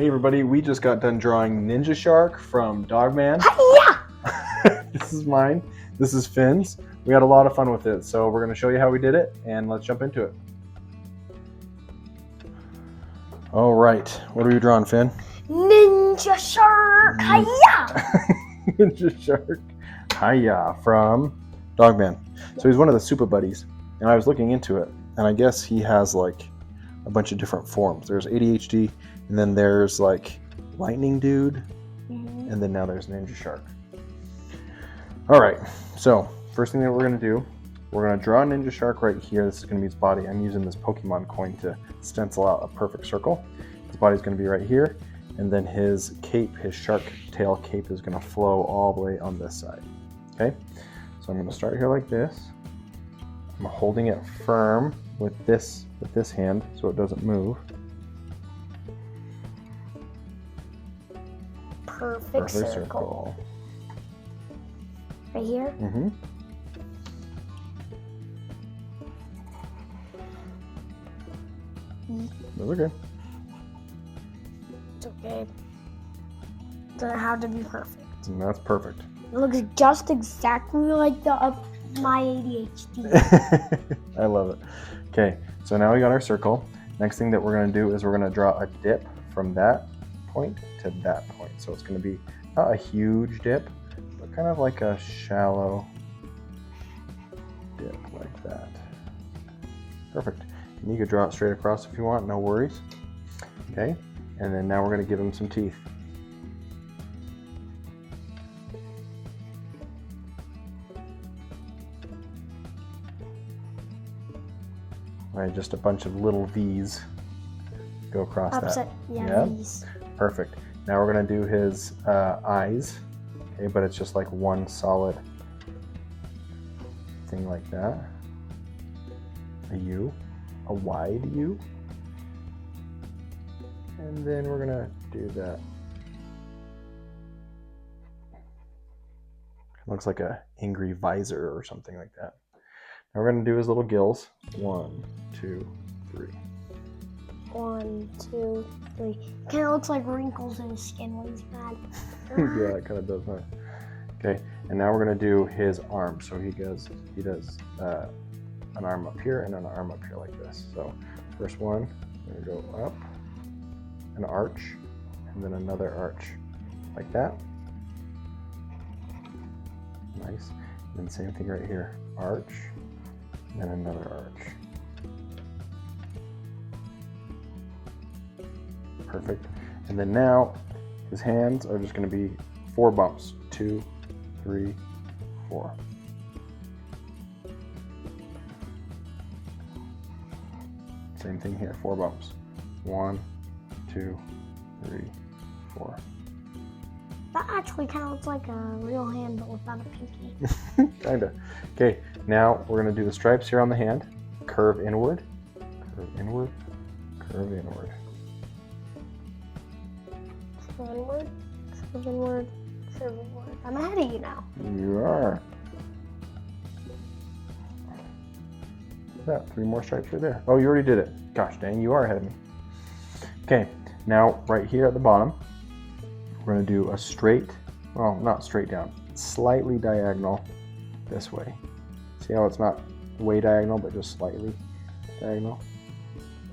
Hey everybody, we just got done drawing Ninja Shark from Dogman. Yeah. This is mine. This is Finn's. We had a lot of fun with it, so we're going to show you how we did it, and let's jump into it. All right, what are you drawing, Finn? Ninja Shark. Hiya! Ninja Shark. Hiya from Dogman. So he's one of the super buddies, and I was looking into it, and I guess he has like a bunch of different forms. There's ADHD, and then there's like Lightning Dude, and then now there's Ninja Shark. All right, so first thing that we're going to do, we're going to draw a Ninja Shark right here. This is going to be his body. I'm using this Pokemon coin to stencil out a perfect circle. His body's going to be right here, and then his cape, his shark tail cape, is going to flow all the way on this side. Okay, so I'm going to start here like this. I'm holding it firm with this hand so it doesn't move. Perfect circle. Right here? Mm-hmm. Those are good. It's okay. Doesn't have to be perfect. And that's perfect. It looks just exactly like my ADHD. I love it. Okay, so now we got our circle. Next thing that we're going to do is we're going to draw a dip from that point to that point. So it's going to be not a huge dip, but kind of like a shallow dip like that. Perfect. And you could draw it straight across if you want, no worries. Okay, and then now we're going to give him some teeth. All right, just a bunch of little V's go across that. Yeah, V's. Perfect. Now we're going to do his eyes, okay, but it's just like one solid thing like that. A U, a wide U. And then we're going to do that. Looks like a angry visor or something like that. Now we're going to do his little gills. 1, 2, 3. 1, 2, 3. Kind of looks like wrinkles in his skin when he's mad. Yeah, it kind of does that. Okay, and now we're going to do his arm. So he does an arm up here and an arm up here like this. So first one, we're going to go up, an arch, and then another arch like that. Nice. And then same thing right here, arch, and then another arch. Perfect. And then now his hands are just going to be 4 bumps. 2, 3, 4. Same thing here, 4 bumps. 1, 2, 3, 4. That actually kind of looks like a real hand, but without a pinky. Kinda. Okay, now we're going to do the stripes here on the hand. Curve inward, curve inward, curve inward. Curve inward, curve inward, curve inward. I'm ahead of you now. You are. Look at that, 3 more stripes right there. Oh, you already did it. Gosh dang, you are ahead of me. Okay, now right here at the bottom, we're going to do a straight, well, not straight down, slightly diagonal this way. See how it's not way diagonal, but just slightly diagonal,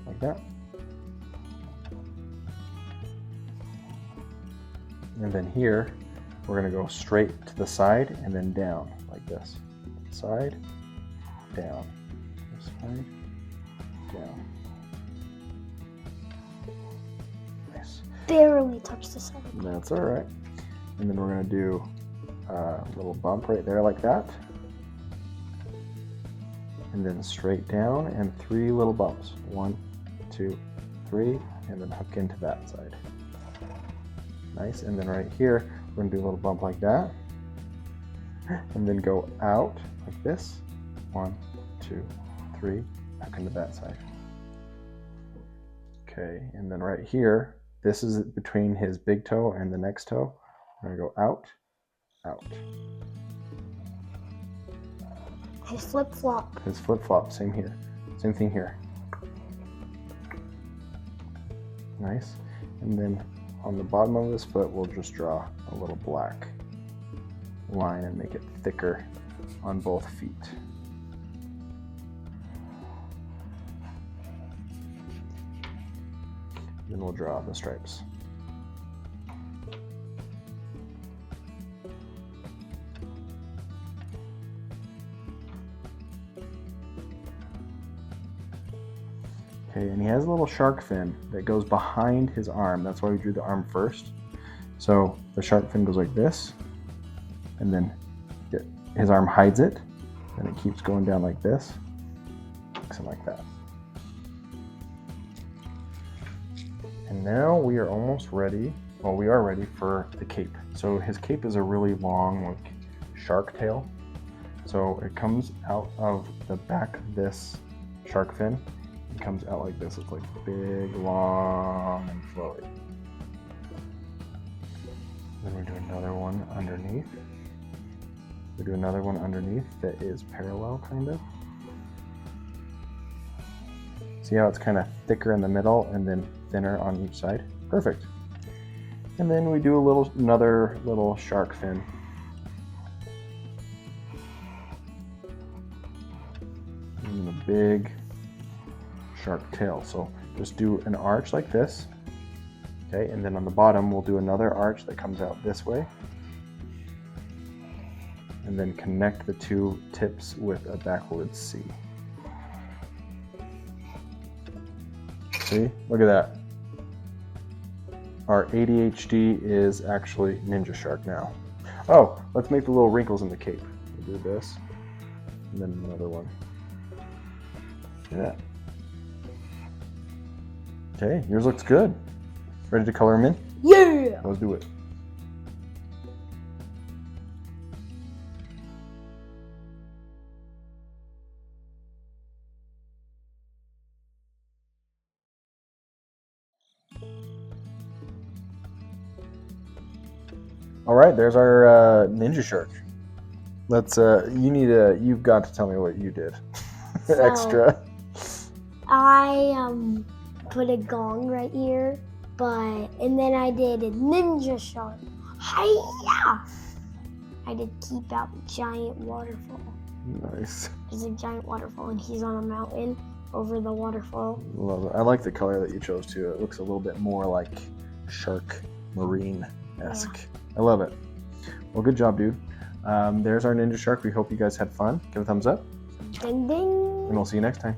like that. And then here, we're going to go straight to the side and then down, like this. Side, down, side, down. Nice. Barely touched the side. That's all right. And then we're going to do a little bump right there like that. And then straight down and 3 little bumps. 1, 2, 3, and then hook into that side. Nice. And then right here, we're going to do a little bump like that. And then go out like this. 1, 2, 3, hook into that side. Okay, and then right here, this is between his big toe and the next toe. We're going to go out, out. His flip-flop. His flip-flop, same here. Same thing here. Nice. And then on the bottom of his foot, we'll just draw a little black line and make it thicker on both feet. Then we'll draw the stripes. Okay, and he has a little shark fin that goes behind his arm. That's why we drew the arm first. So the shark fin goes like this, and then his arm hides it, and it keeps going down like this, something like that. And now we are almost ready. Well, we are ready for the cape. So his cape is a really long, like, shark tail. So it comes out of the back of this shark fin. It comes out like this. It's like big, long, and flowy. Then we do another one underneath. We do another one underneath that is parallel, kind of. See how it's kind of thicker in the middle and then thinner on each side? Perfect. And then we do another little shark fin. And a big shark tail. So just do an arch like this. Okay, and then on the bottom we'll do another arch that comes out this way. And then connect the two tips with a backwards C. See? Look at that. Our ADHD is actually Ninja Shark now. Oh, let's make the little wrinkles in the cape. We'll do this, and then another one. Look at that. Okay, yours looks good. Ready to color them in? Yeah! Let's do it. All right, there's our Ninja Shark. Let's. You've got to tell me what you did. So, Extra. I put a gong right here, and then I did a ninja shark. Hi-ya! I did keep out giant waterfall. Nice. There's a giant waterfall, and he's on a mountain over the waterfall. Love it. I like the color that you chose too. It looks a little bit more like shark marine-esque. Yeah. I love it. Well, good job, dude. There's our Ninja Shark. We hope you guys had fun. Give it a thumbs up. Ding ding. And we'll see you next time.